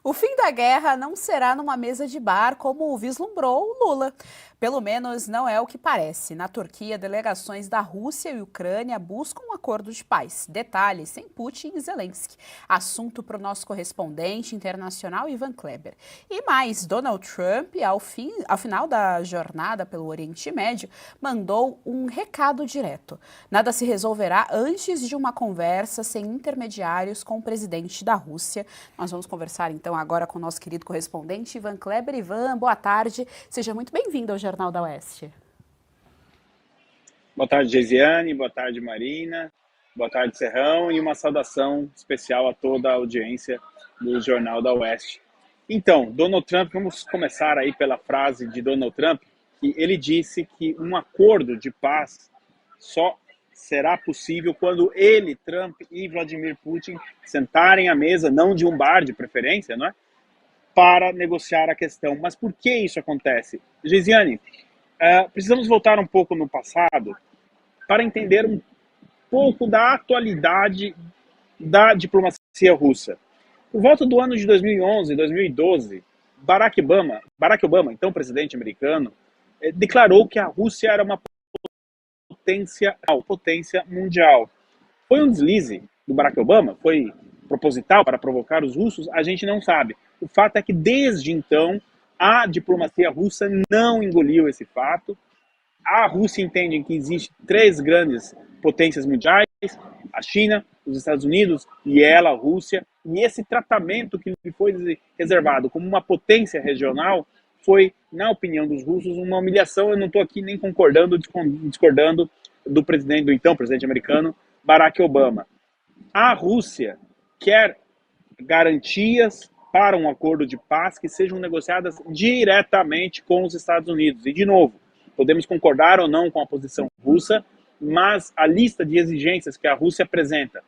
O fim da guerra não será numa mesa de bar como vislumbrou Lula. Pelo menos não é o que parece. Na Turquia, delegações da Rússia e Ucrânia buscam um acordo de paz. Detalhes, sem Putin e Zelensky. Assunto para o nosso correspondente internacional Ivan Kleber. E mais, Donald Trump, ao final da jornada pelo Oriente Médio, mandou um recado direto. Nada se resolverá antes de uma conversa sem intermediários com o presidente da Rússia. Nós vamos conversar então agora com o nosso querido correspondente Ivan Kleber. Ivan, boa tarde. Seja muito bem-vindo ao Jornal da Oeste. Boa tarde, Geisiane. Boa tarde, Marina. Boa tarde, Serrão. E uma saudação especial a toda a audiência do Jornal da Oeste. Então, Donald Trump, vamos começar aí pela frase de Donald Trump, que ele disse que um acordo de paz só será possível quando ele, Trump e Vladimir Putin sentarem à mesa, não de um bar de preferência, não é? Para negociar a questão. Mas por que isso acontece? Geisiane, precisamos voltar um pouco no passado para entender um pouco da atualidade da diplomacia russa. Por volta do ano de 2011, 2012, Barack Obama, então presidente americano, declarou que a Rússia era uma potência mundial. Foi um deslize do Barack Obama? Foi proposital para provocar os russos? A gente não sabe. O fato é que, desde então, a diplomacia russa não engoliu esse fato. A Rússia entende que existem três grandes potências mundiais, a China, os Estados Unidos e ela, a Rússia, e esse tratamento que lhe foi reservado como uma potência regional foi, na opinião dos russos, uma humilhação. Eu não estou aqui nem concordando, discordando do então presidente americano, Barack Obama. A Rússia quer garantias para um acordo de paz que sejam negociadas diretamente com os Estados Unidos. E, de novo, podemos concordar ou não com a posição russa, mas a lista de exigências que a Rússia apresenta,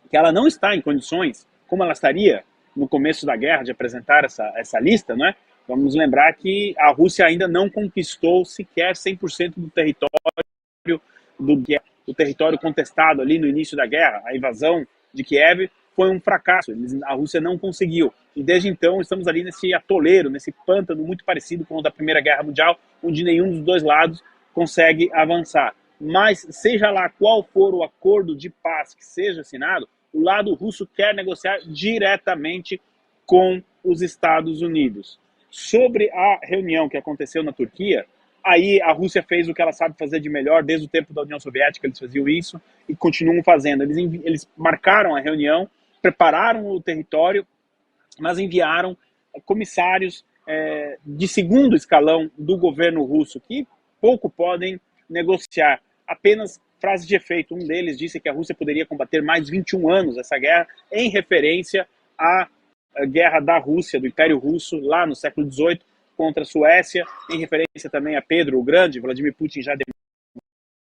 que ela não está em condições, como ela estaria no começo da guerra, de apresentar essa lista, não é? Vamos lembrar que a Rússia ainda não conquistou sequer 100% do território do território contestado ali no início da guerra. A invasão de Kiev foi um fracasso, a Rússia não conseguiu. E desde então estamos ali nesse atoleiro, nesse pântano muito parecido com o da Primeira Guerra Mundial, onde nenhum dos dois lados consegue avançar. Mas seja lá qual for o acordo de paz que seja assinado, o lado russo quer negociar diretamente com os Estados Unidos. Sobre a reunião que aconteceu na Turquia, aí a Rússia fez o que ela sabe fazer de melhor, desde o tempo da União Soviética eles faziam isso e continuam fazendo. Eles marcaram a reunião, prepararam o território, mas enviaram comissários de segundo escalão do governo russo, que pouco podem negociar, apenas frases de efeito. Um deles disse que a Rússia poderia combater mais 21 anos essa guerra, em referência à guerra da Rússia, do Império Russo, lá no século XVIII, contra a Suécia, em referência também a Pedro o Grande. Vladimir Putin já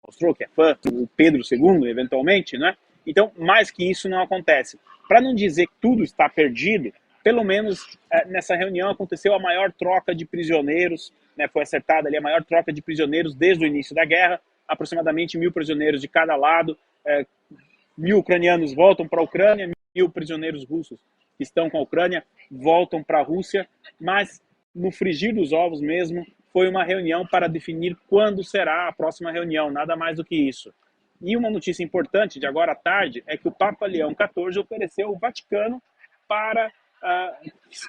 demonstrou que é fã do Pedro II, eventualmente, né? Então, mais que isso não acontece. Para não dizer que tudo está perdido, pelo menos nessa reunião aconteceu a maior troca de prisioneiros, né? Foi acertada ali a maior troca de prisioneiros desde o início da guerra, aproximadamente 1.000 prisioneiros de cada lado, 1.000 ucranianos voltam para a Ucrânia, 1.000 prisioneiros russos que estão com a Ucrânia voltam para a Rússia, mas no frigir dos ovos mesmo, foi uma reunião para definir quando será a próxima reunião, nada mais do que isso. E uma notícia importante de agora à tarde é que o Papa Leão XIV ofereceu o Vaticano para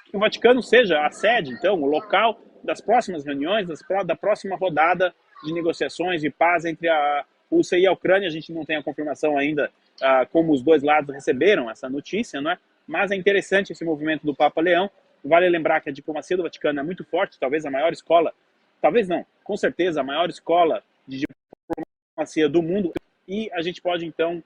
que o Vaticano seja a sede, então, o local das próximas reuniões, da próxima rodada de negociações de paz entre a Rússia e a Ucrânia. A gente não tem a confirmação ainda como os dois lados receberam essa notícia, não é? Mas é interessante esse movimento do Papa Leão. Vale lembrar que a diplomacia do Vaticano é muito forte, talvez a maior escola, talvez não, com certeza a maior escola de diplomacia do mundo, e a gente pode então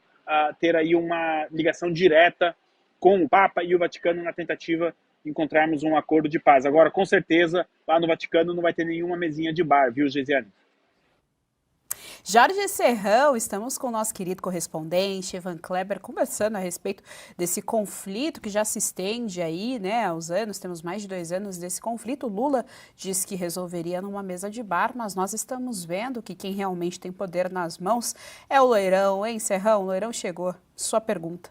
ter aí uma ligação direta com o Papa e o Vaticano na tentativa de encontrarmos um acordo de paz. Agora, com certeza, lá no Vaticano não vai ter nenhuma mesinha de bar, viu, Geisiane? Jorge Serrão, estamos com o nosso querido correspondente, Ivan Kleber, conversando a respeito desse conflito que já se estende aí, né, aos anos. Temos mais de 2 anos desse conflito. Lula disse que resolveria numa mesa de bar, mas nós estamos vendo que quem realmente tem poder nas mãos é o Loirão, hein, Serrão? O Loirão chegou. Sua pergunta.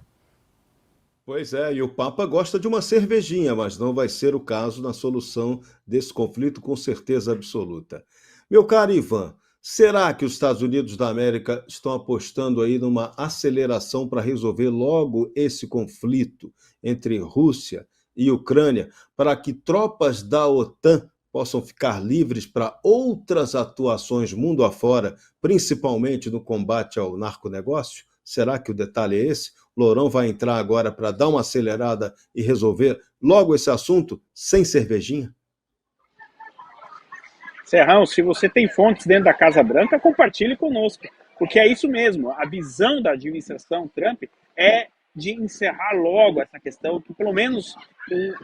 Pois é, e o Papa gosta de uma cervejinha, mas não vai ser o caso na solução desse conflito com certeza absoluta. Meu caro Ivan, será que os Estados Unidos da América estão apostando aí numa aceleração para resolver logo esse conflito entre Rússia e Ucrânia, para que tropas da OTAN possam ficar livres para outras atuações mundo afora, principalmente no combate ao narconegócio? Será que o detalhe é esse? Lourão vai entrar agora para dar uma acelerada e resolver logo esse assunto sem cervejinha? Serrão, se você tem fontes dentro da Casa Branca, compartilhe conosco, porque é isso mesmo. A visão da administração Trump é de encerrar logo essa questão, que pelo menos,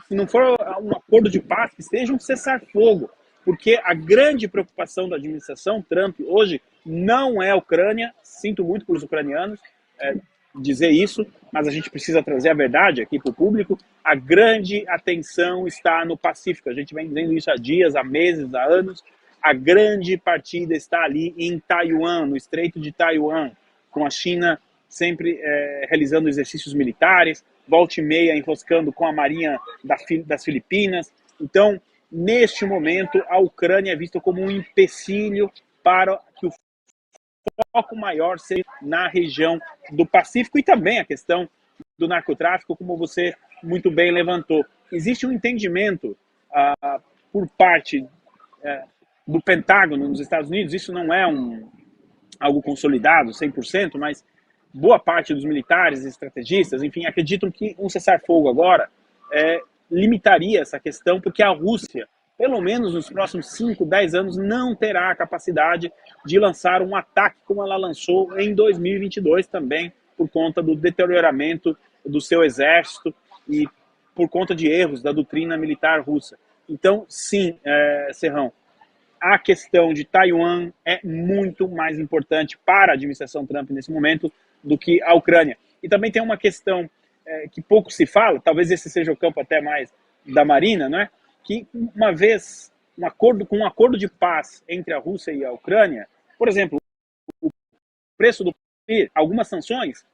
se não for um acordo de paz, que seja um cessar-fogo, porque a grande preocupação da administração Trump hoje não é a Ucrânia, sinto muito pelos ucranianos, dizer isso, mas a gente precisa trazer a verdade aqui para o público. A grande atenção está no Pacífico. A gente vem dizendo isso há dias, há meses, há anos. A grande partida está ali em Taiwan, no Estreito de Taiwan, com a China sempre realizando exercícios militares, volta e meia enroscando com a Marinha das Filipinas. Então, neste momento, a Ucrânia é vista como um empecilho para que o foco maior seja na região do Pacífico e também a questão do narcotráfico, como você muito bem levantou. Existe um entendimento por parte do Pentágono nos Estados Unidos, isso não é algo consolidado 100%, mas boa parte dos militares e estrategistas, enfim, acreditam que um cessar-fogo agora limitaria essa questão, porque a Rússia, pelo menos nos próximos 5, 10 anos, não terá a capacidade de lançar um ataque como ela lançou em 2022 também, por conta do deterioramento do seu exército e por conta de erros da doutrina militar russa. Então, sim, Serrão, a questão de Taiwan é muito mais importante para a administração Trump nesse momento do que a Ucrânia. E também tem uma questão que pouco se fala, talvez esse seja o campo até mais da Marina, não é? Que uma vez com um acordo de paz entre a Rússia e a Ucrânia, por exemplo, o preço do algumas sanções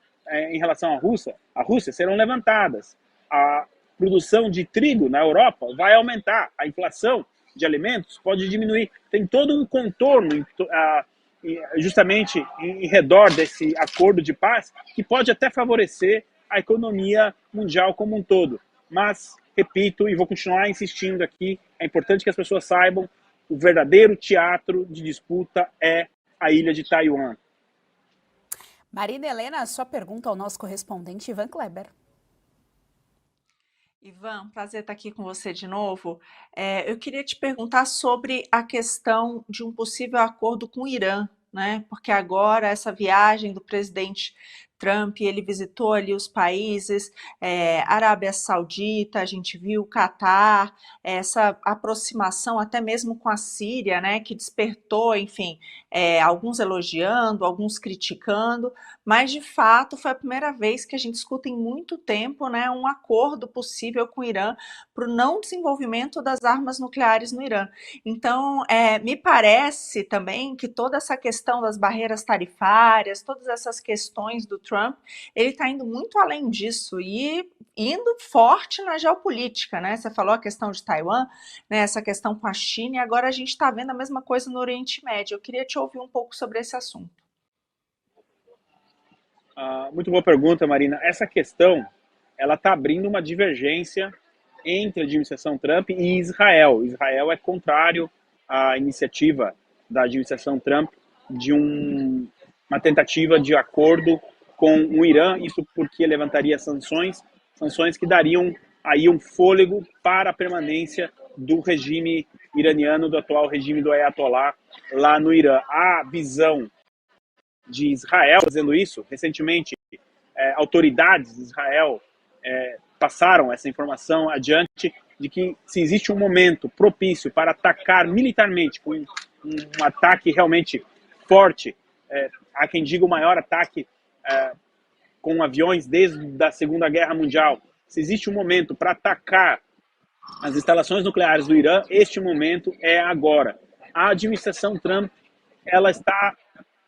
em relação à Rússia serão levantadas. A produção de trigo na Europa vai aumentar, a inflação de alimentos pode diminuir. Tem todo um contorno justamente em redor desse acordo de paz que pode até favorecer a economia mundial como um todo. Mas, repito, e vou continuar insistindo aqui, é importante que as pessoas saibam, o verdadeiro teatro de disputa é a ilha de Taiwan. Marina Helena, sua pergunta ao nosso correspondente Ivan Kleber. Ivan, prazer estar aqui com você de novo. Eu queria te perguntar sobre a questão de um possível acordo com o Irã, né? Porque agora essa viagem do presidente Trump, ele visitou ali os países, Arábia Saudita, a gente viu o Catar, essa aproximação até mesmo com a Síria, né? Que despertou, enfim, alguns elogiando, alguns criticando, mas de fato foi a primeira vez que a gente escuta em muito tempo, né, um acordo possível com o Irã para o não desenvolvimento das armas nucleares no Irã. Então, me parece também que toda essa questão das barreiras tarifárias, todas essas questões do Trump, ele está indo muito além disso e indo forte na geopolítica, né? Você falou a questão de Taiwan, né, essa questão com a China, e agora a gente está vendo a mesma coisa no Oriente Médio. Eu queria te ouvir um pouco sobre esse assunto. Muito boa pergunta, Marina. Essa questão, ela está abrindo uma divergência entre a administração Trump e Israel. Israel é contrário à iniciativa da administração Trump de uma tentativa de acordo com o Irã, isso porque levantaria sanções que dariam aí um fôlego para a permanência do regime iraniano, do atual regime do Ayatollah lá no Irã. A visão de Israel fazendo isso, recentemente autoridades de Israel passaram essa informação adiante de que se existe um momento propício para atacar militarmente, com um ataque realmente forte, há quem diga o maior ataque com aviões desde a Segunda Guerra Mundial, se existe um momento para atacar as instalações nucleares do Irã, este momento é agora. A administração Trump, ela está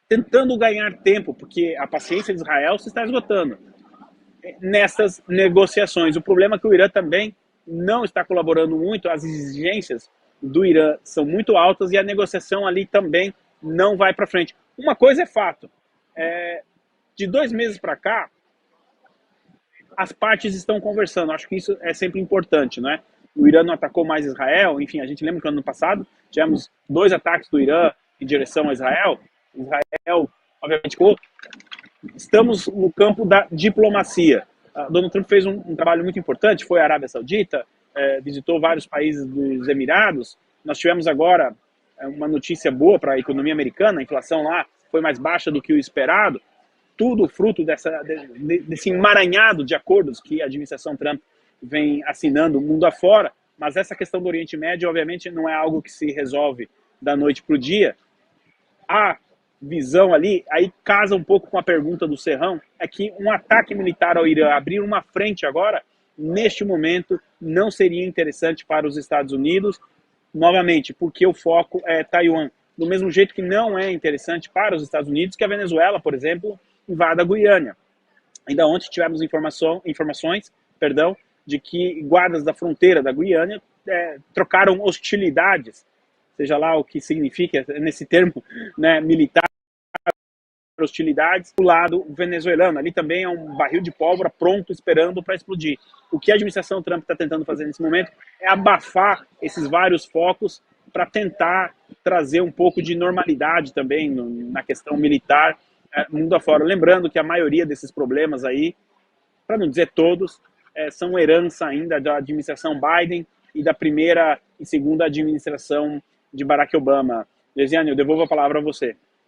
tentando ganhar tempo, porque a paciência de Israel se está esgotando. nessas negociações. O problema é que o Irã também não está colaborando muito, as exigências do Irã são muito altas e a negociação ali também não vai para frente. Uma coisa é fato, de 2 meses para cá, as partes estão conversando, acho que isso é sempre importante, né? O Irã não atacou mais Israel, enfim, a gente lembra que no ano passado tivemos 2 ataques do Irã em direção a Israel. Israel, obviamente, estamos no campo da diplomacia. Donald Trump fez um trabalho muito importante, foi à Arábia Saudita, visitou vários países dos Emirados. Nós tivemos agora uma notícia boa para a economia americana, a inflação lá foi mais baixa do que o esperado, tudo fruto desse emaranhado de acordos que a administração Trump vem assinando mundo afora, mas essa questão do Oriente Médio, obviamente, não é algo que se resolve da noite para o dia. A visão ali, aí casa um pouco com a pergunta do Serrão, é que um ataque militar ao Irã, abrir uma frente agora, neste momento, não seria interessante para os Estados Unidos, novamente, porque o foco é Taiwan. Do mesmo jeito que não é interessante para os Estados Unidos que a Venezuela, por exemplo, invada a Guiana. Ainda ontem tivemos informações de que guardas da fronteira da Guiana trocaram hostilidades, seja lá o que significa nesse termo, né, militar, hostilidades, do lado venezuelano. Ali também é um barril de pólvora pronto, esperando para explodir. O que a administração Trump está tentando fazer nesse momento é abafar esses vários focos para tentar trazer um pouco de normalidade também na questão militar mundo afora. Lembrando que a maioria desses problemas aí, para não dizer todos, são herança ainda da administração Biden e da primeira e segunda administração de Barack Obama. Lesiane, eu devolvo a palavra a você.